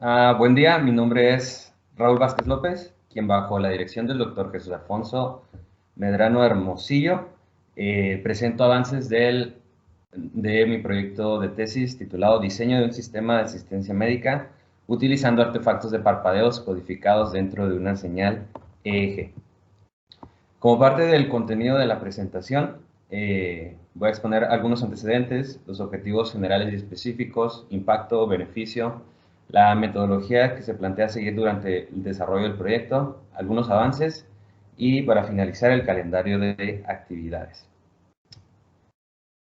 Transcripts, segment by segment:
Buen día, mi nombre es Raúl Vázquez López, quien bajo la dirección del doctor Jesús Alfonso Medrano Hermosillo, presento avances de mi proyecto de tesis titulado Diseño de un sistema de asistencia médica utilizando artefactos de parpadeos codificados dentro de una señal EEG. Como parte del contenido de la presentación, voy a exponer algunos antecedentes, los objetivos generales y específicos, impacto, beneficio, la metodología que se plantea seguir durante el desarrollo del proyecto, algunos avances y para finalizar el calendario de actividades.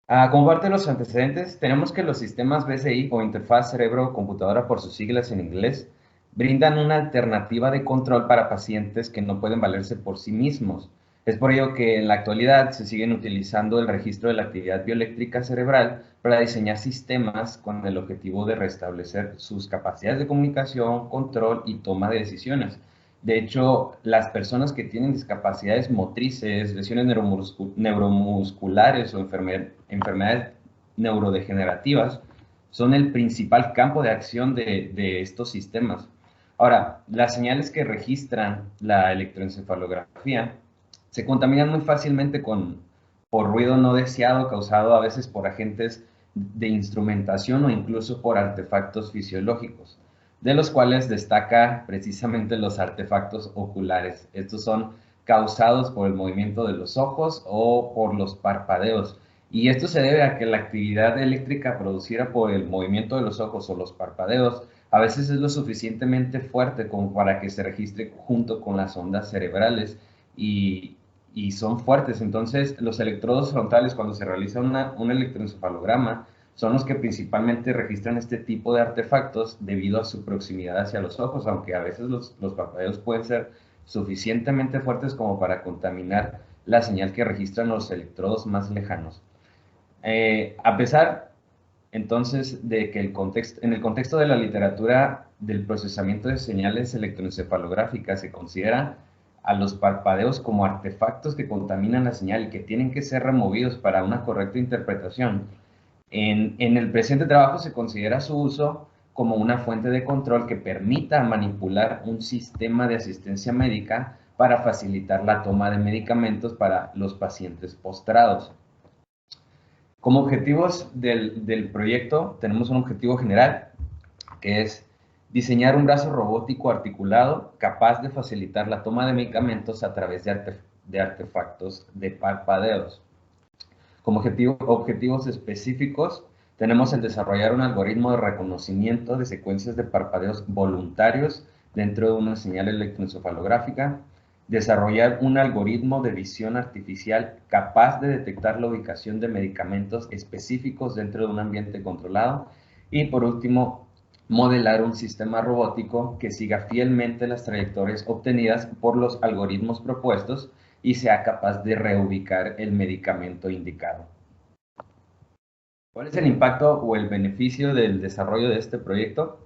Como parte de los antecedentes, tenemos que los sistemas BCI o interfaz cerebro-computadora por sus siglas en inglés brindan una alternativa de control para pacientes que no pueden valerse por sí mismos. Es por ello que en la actualidad se siguen utilizando el registro de la actividad bioeléctrica cerebral para diseñar sistemas con el objetivo de restablecer sus capacidades de comunicación, control y toma de decisiones. De hecho, las personas que tienen discapacidades motrices, lesiones neuromusculares o enfermedades neurodegenerativas son el principal campo de acción de estos sistemas. Ahora, las señales que registran la electroencefalografía se contaminan muy fácilmente por ruido no deseado causado a veces por agentes de instrumentación o incluso por artefactos fisiológicos, de los cuales destaca precisamente los artefactos oculares. Estos son causados por el movimiento de los ojos o por los parpadeos. Y esto se debe a que la actividad eléctrica producida por el movimiento de los ojos o los parpadeos a veces es lo suficientemente fuerte como para que se registre junto con las ondas cerebrales y son fuertes. Entonces, los electrodos frontales, cuando se realiza un electroencefalograma, son los que principalmente registran este tipo de artefactos debido a su proximidad hacia los ojos, aunque a veces los parpadeos pueden ser suficientemente fuertes como para contaminar la señal que registran los electrodos más lejanos. A pesar entonces de que en el contexto de la literatura del procesamiento de señales electroencefalográficas se considera a los parpadeos como artefactos que contaminan la señal y que tienen que ser removidos para una correcta interpretación. En el presente trabajo se considera su uso como una fuente de control que permita manipular un sistema de asistencia médica para facilitar la toma de medicamentos para los pacientes postrados. Como objetivos del proyecto tenemos un objetivo general, que es diseñar un brazo robótico articulado capaz de facilitar la toma de medicamentos a través de artefactos de parpadeos. Como objetivos específicos, tenemos el desarrollar un algoritmo de reconocimiento de secuencias de parpadeos voluntarios dentro de una señal electroencefalográfica, desarrollar un algoritmo de visión artificial capaz de detectar la ubicación de medicamentos específicos dentro de un ambiente controlado y, por último, modelar un sistema robótico que siga fielmente las trayectorias obtenidas por los algoritmos propuestos y sea capaz de reubicar el medicamento indicado. ¿Cuál es el impacto o el beneficio del desarrollo de este proyecto?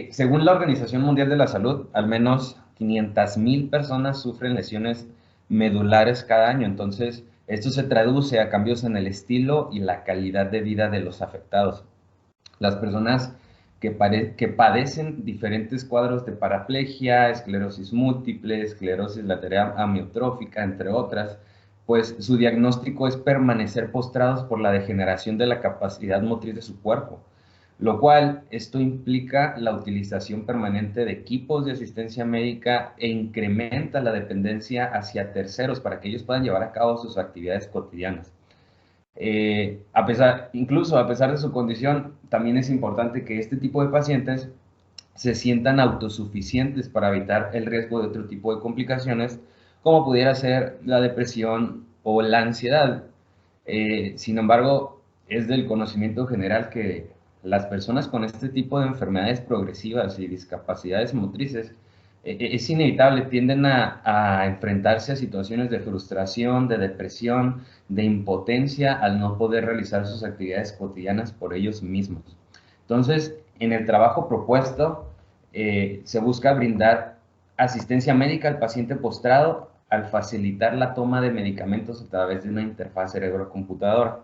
Según la Organización Mundial de la Salud, al menos 500,000 personas sufren lesiones medulares cada año. Entonces, esto se traduce a cambios en el estilo y la calidad de vida de los afectados. Las personas que padecen diferentes cuadros de paraplegia, esclerosis múltiple, esclerosis lateral amiotrófica, entre otras, pues su diagnóstico es permanecer postrados por la degeneración de la capacidad motriz de su cuerpo, lo cual esto implica la utilización permanente de equipos de asistencia médica e incrementa la dependencia hacia terceros para que ellos puedan llevar a cabo sus actividades cotidianas. Incluso a pesar de su condición, también es importante que este tipo de pacientes se sientan autosuficientes para evitar el riesgo de otro tipo de complicaciones, como pudiera ser la depresión o la ansiedad. Sin embargo, es del conocimiento general que las personas con este tipo de enfermedades progresivas y discapacidades motrices es inevitable, tienden a enfrentarse a situaciones de frustración, de depresión, de impotencia al no poder realizar sus actividades cotidianas por ellos mismos. Entonces, en el trabajo propuesto, se busca brindar asistencia médica al paciente postrado al facilitar la toma de medicamentos a través de una interfaz cerebro-computadora.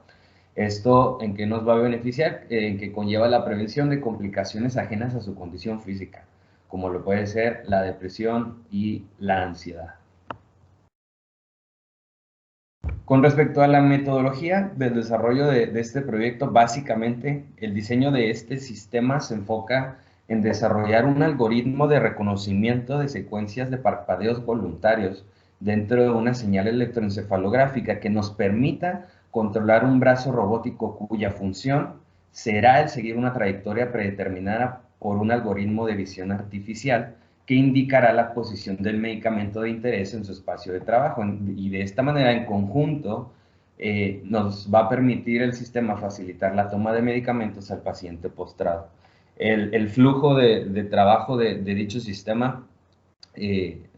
¿Esto en qué nos va a beneficiar? En que conlleva la prevención de complicaciones ajenas a su condición física, como lo puede ser la depresión y la ansiedad. Con respecto a la metodología del desarrollo de este proyecto, básicamente el diseño de este sistema se enfoca en desarrollar un algoritmo de reconocimiento de secuencias de parpadeos voluntarios dentro de una señal electroencefalográfica que nos permita controlar un brazo robótico cuya función será el seguir una trayectoria predeterminada por un algoritmo de visión artificial que indicará la posición del medicamento de interés en su espacio de trabajo. Y de esta manera, en conjunto, nos va a permitir el sistema facilitar la toma de medicamentos al paciente postrado. El flujo de trabajo de dicho sistema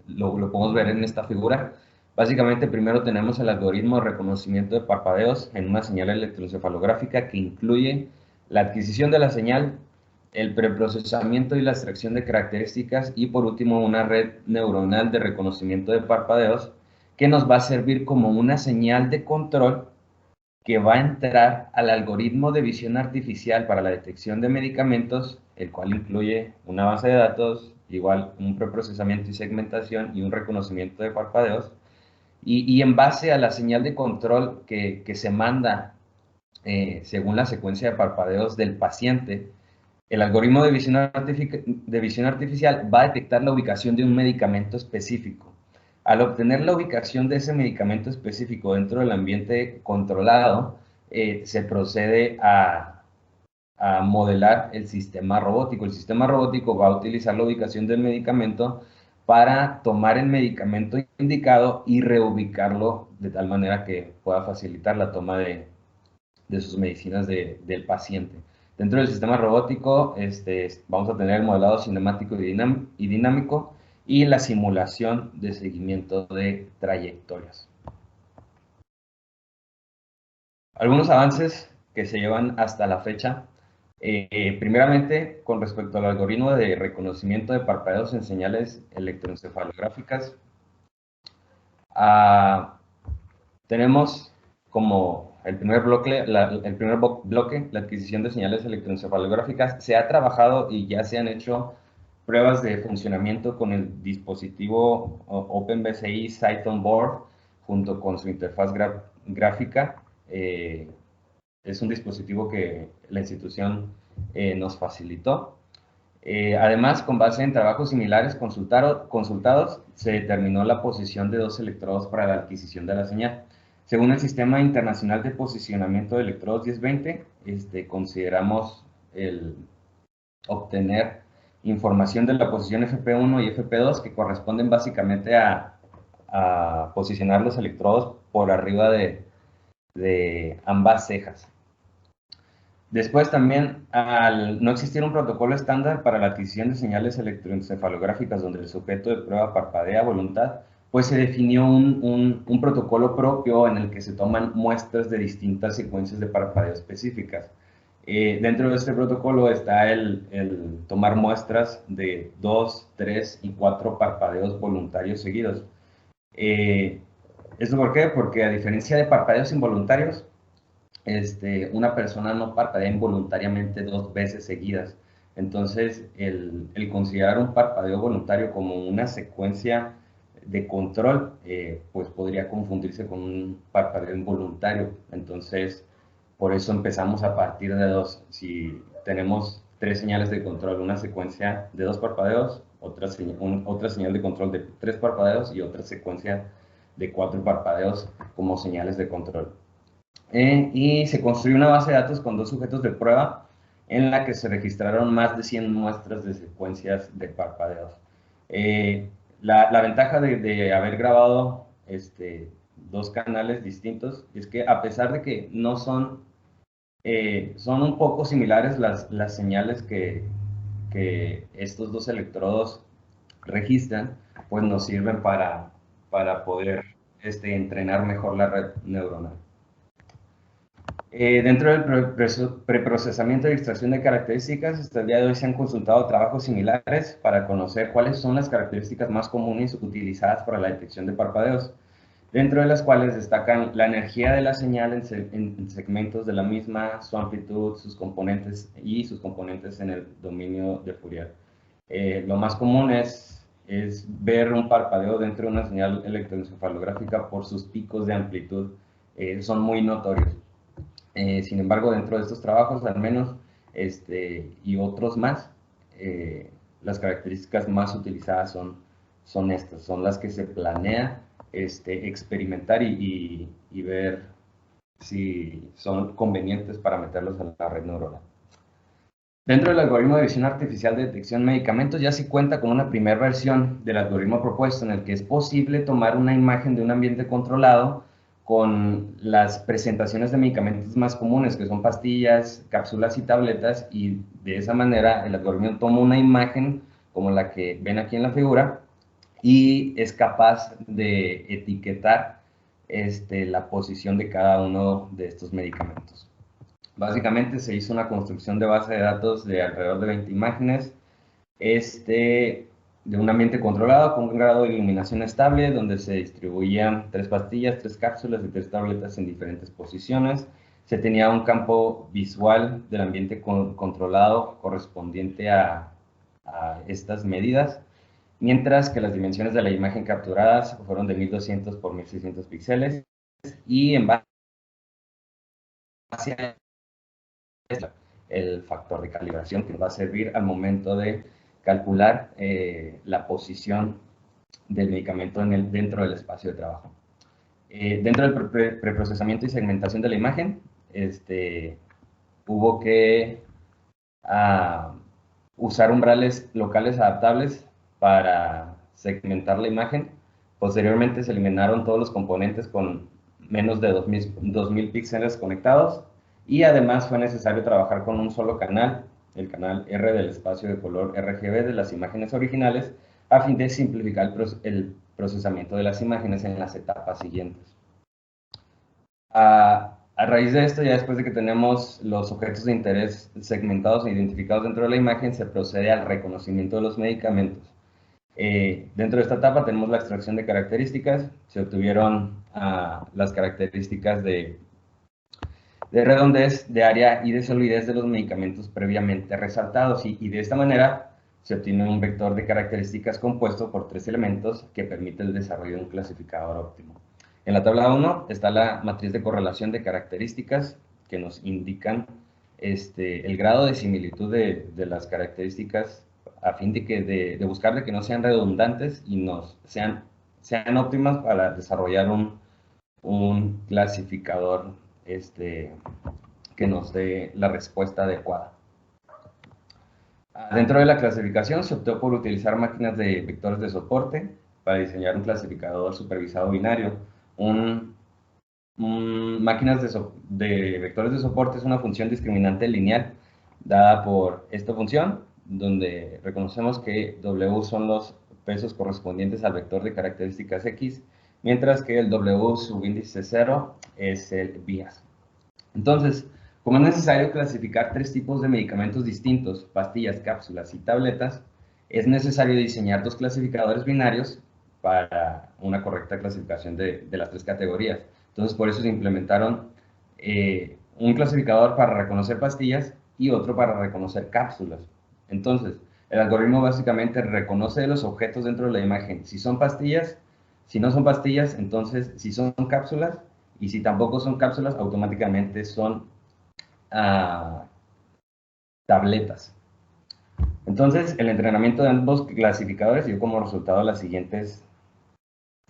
lo podemos ver en esta figura. Básicamente, primero tenemos el algoritmo de reconocimiento de parpadeos en una señal electroencefalográfica que incluye la adquisición de la señal, el preprocesamiento y la extracción de características y por último una red neuronal de reconocimiento de parpadeos que nos va a servir como una señal de control que va a entrar al algoritmo de visión artificial para la detección de medicamentos, el cual incluye una base de datos, igual un preprocesamiento y segmentación y un reconocimiento de parpadeos, y en base a la señal de control que se manda según la secuencia de parpadeos del paciente, el algoritmo de visión artificial va a detectar la ubicación de un medicamento específico. Al obtener la ubicación de ese medicamento específico dentro del ambiente controlado, se procede a modelar el sistema robótico. El sistema robótico va a utilizar la ubicación del medicamento para tomar el medicamento indicado y reubicarlo de tal manera que pueda facilitar la toma de sus medicinas del paciente. Dentro del sistema robótico vamos a tener el modelado cinemático y dinámico y la simulación de seguimiento de trayectorias. Algunos avances que se llevan hasta la fecha. Primeramente, con respecto al algoritmo de reconocimiento de parpadeos en señales electroencefalográficas, tenemos como el primer bloque, la adquisición de señales electroencefalográficas. Se ha trabajado y ya se han hecho pruebas de funcionamiento con el dispositivo OpenBCI Sight on Board junto con su interfaz gráfica. Es un dispositivo que la institución nos facilitó. Además, con base en trabajos similares consultados, se determinó la posición de 2 electrodos para la adquisición de la señal. Según el Sistema Internacional de Posicionamiento de Electrodos 1020, consideramos el obtener información de la posición FP1 y FP2 que corresponden básicamente a posicionar los electrodos por arriba de ambas cejas. Después también, al no existir un protocolo estándar para la adquisición de señales electroencefalográficas donde el sujeto de prueba parpadea a voluntad, pues se definió un protocolo propio en el que se toman muestras de distintas secuencias de parpadeo específicas. Dentro de este protocolo está el tomar muestras de 2, 3 y 4 parpadeos voluntarios seguidos. ¿Esto por qué? Porque a diferencia de parpadeos involuntarios, una persona no parpadea involuntariamente 2 veces seguidas. Entonces, el considerar un parpadeo voluntario como una secuencia de control, pues podría confundirse con un parpadeo involuntario. Entonces, por eso empezamos a partir de 2. Si tenemos 3 señales de control, una secuencia de 2 parpadeos, otra señal de control de 3 parpadeos y otra secuencia de 4 parpadeos como señales de control. Y se construyó una base de datos con 2 sujetos de prueba en la que se registraron más de 100 muestras de secuencias de parpadeos. La ventaja de haber grabado 2 canales distintos es que a pesar de que no son un poco similares las señales que estos 2 electrodos registran, pues nos sirven para poder entrenar mejor la red neuronal. Dentro del preprocesamiento y extracción de características, hasta el día de hoy se han consultado trabajos similares para conocer cuáles son las características más comunes utilizadas para la detección de parpadeos. dentro de las cuales destacan la energía de la señal en segmentos de la misma, su amplitud, sus componentes y sus componentes en el dominio de Fourier. Lo más común es ver un parpadeo dentro de una señal electroencefalográfica por sus picos de amplitud, son muy notorios. Sin embargo, dentro de estos trabajos, al menos, y otros más, las características más utilizadas son estas, son las que se planea experimentar y ver si son convenientes para meterlos a la red neuronal. Dentro del algoritmo de visión artificial de detección de medicamentos ya se cuenta con una primera versión del algoritmo propuesto en el que es posible tomar una imagen de un ambiente controlado con las presentaciones de medicamentos más comunes, que son pastillas, cápsulas y tabletas, y de esa manera el algoritmo toma una imagen como la que ven aquí en la figura y es capaz de etiquetar la posición de cada uno de estos medicamentos. Básicamente se hizo una construcción de base de datos de alrededor de 20 imágenes, de un ambiente controlado con un grado de iluminación estable, donde se distribuían 3 pastillas, 3 cápsulas y 3 tabletas en diferentes posiciones. Se tenía un campo visual del ambiente controlado correspondiente a estas medidas, mientras que las dimensiones de la imagen capturadas fueron de 1200 por 1600 píxeles, y en base a el factor de calibración que va a servir al momento de calcular la posición del medicamento dentro del espacio de trabajo. Dentro del preprocesamiento y segmentación de la imagen, hubo que usar umbrales locales adaptables para segmentar la imagen. Posteriormente se eliminaron todos los componentes con menos de 2000 píxeles conectados, y además fue necesario trabajar con un solo canal, el canal R del espacio de color RGB de las imágenes originales, a fin de simplificar el procesamiento de las imágenes en las etapas siguientes. A raíz de esto, ya después de que tenemos los objetos de interés segmentados e identificados dentro de la imagen, se procede al reconocimiento de los medicamentos. Dentro de esta etapa tenemos la extracción de características. Se obtuvieron las características de redondez, de área y de solidez de los medicamentos previamente resaltados, y de esta manera se obtiene un vector de características compuesto por 3 elementos que permite el desarrollo de un clasificador óptimo. En la tabla 1 está la matriz de correlación de características que nos indican el grado de similitud de las características, a fin de buscar de que no sean redundantes y sean óptimas para desarrollar un clasificador que nos dé la respuesta adecuada. Dentro de la clasificación se optó por utilizar máquinas de vectores de soporte para diseñar un clasificador supervisado binario. Máquinas de vectores de soporte es una función discriminante lineal dada por esta función, donde reconocemos que W son los pesos correspondientes al vector de características X, mientras que el W subíndice 0 es el bias. Entonces, como es necesario clasificar 3 tipos de medicamentos distintos, pastillas, cápsulas y tabletas, es necesario diseñar 2 clasificadores binarios para una correcta clasificación de las 3 categorías. Entonces, por eso se implementaron un clasificador para reconocer pastillas y otro para reconocer cápsulas. Entonces, el algoritmo básicamente reconoce los objetos dentro de la imagen. Si son pastillas, si no son pastillas, entonces si son cápsulas, y si tampoco son cápsulas, automáticamente son tabletas. Entonces, el entrenamiento de ambos clasificadores dio como resultado las siguientes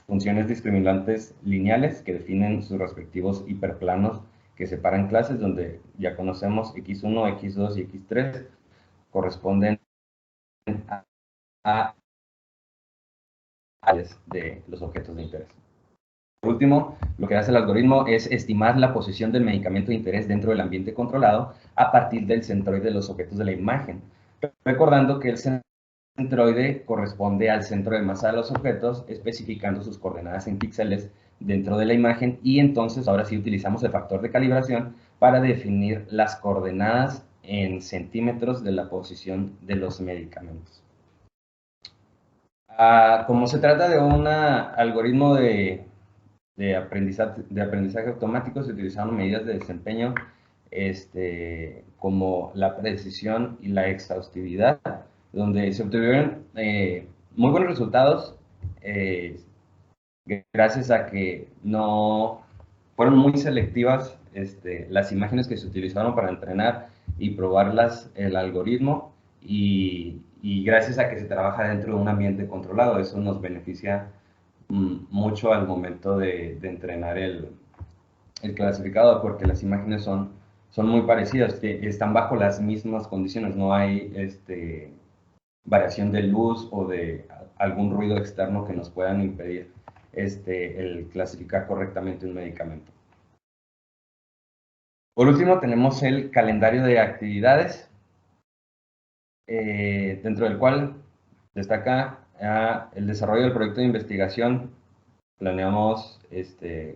funciones discriminantes lineales que definen sus respectivos hiperplanos que separan clases, donde ya conocemos X1, X2 y X3 corresponden a de los objetos de interés. Por último, lo que hace el algoritmo es estimar la posición del medicamento de interés dentro del ambiente controlado a partir del centroide de los objetos de la imagen, recordando que el centroide corresponde al centro de masa de los objetos, especificando sus coordenadas en píxeles dentro de la imagen, y entonces ahora sí utilizamos el factor de calibración para definir las coordenadas en centímetros de la posición de los medicamentos. Como se trata de un algoritmo de aprendizaje automático se utilizaron medidas de desempeño como la precisión y la exhaustividad, donde se obtuvieron muy buenos resultados gracias a que no fueron muy selectivas las imágenes que se utilizaron para entrenar y probarlas el algoritmo y gracias a que se trabaja dentro de un ambiente controlado. Eso nos beneficia mucho al momento de entrenar el clasificador porque las imágenes son muy parecidas, están bajo las mismas condiciones, no hay variación de luz o de algún ruido externo que nos puedan impedir el clasificar correctamente un medicamento. Por último, tenemos el calendario de actividades, dentro del cual destaca el desarrollo del proyecto de investigación. Planeamos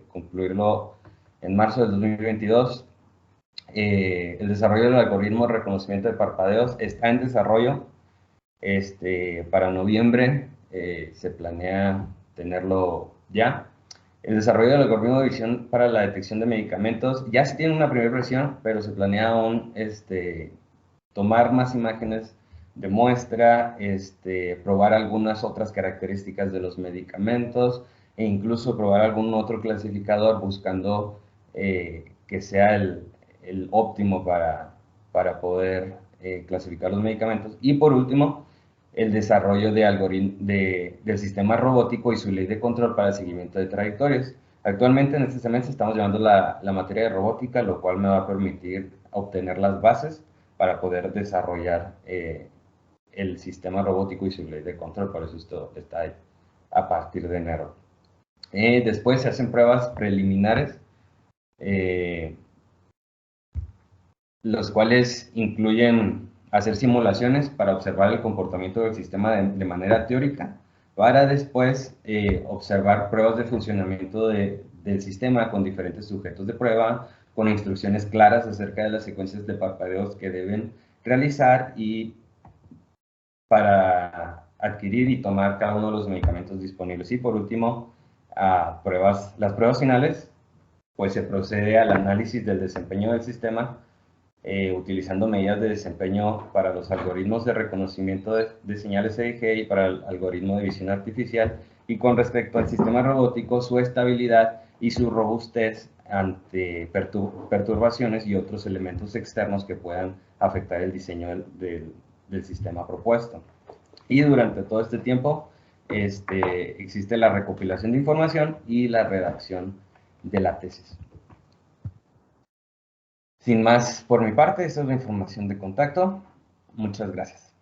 concluirlo en marzo del 2022. El desarrollo del algoritmo de reconocimiento de parpadeos está en desarrollo. Para noviembre se planea tenerlo ya. El desarrollo del algoritmo de visión para la detección de medicamentos ya se tiene una primera versión, pero se planea aún tomar más imágenes de muestra, probar algunas otras características de los medicamentos e incluso probar algún otro clasificador buscando que sea el óptimo para poder clasificar los medicamentos. Y por último, el desarrollo del sistema robótico y su ley de control para el seguimiento de trayectorias. Actualmente en este semestre estamos llevando la materia de robótica, lo cual me va a permitir obtener las bases para poder desarrollar el sistema robótico y su ley de control. Por eso esto está ahí a partir de enero. Después se hacen pruebas preliminares, los cuales incluyen hacer simulaciones para observar el comportamiento del sistema de manera teórica, para después observar pruebas de funcionamiento del sistema con diferentes sujetos de prueba, con instrucciones claras acerca de las secuencias de parpadeos que deben realizar y para adquirir y tomar cada uno de los medicamentos disponibles. Y por último, las pruebas finales, pues se procede al análisis del desempeño del sistema utilizando medidas de desempeño para los algoritmos de reconocimiento de señales EEG y para el algoritmo de visión artificial, y con respecto al sistema robótico, su estabilidad y su robustez ante perturbaciones y otros elementos externos que puedan afectar el diseño del sistema propuesto. Y durante todo este tiempo existe la recopilación de información y la redacción de la tesis. Sin más por mi parte, esta es la información de contacto. Muchas gracias.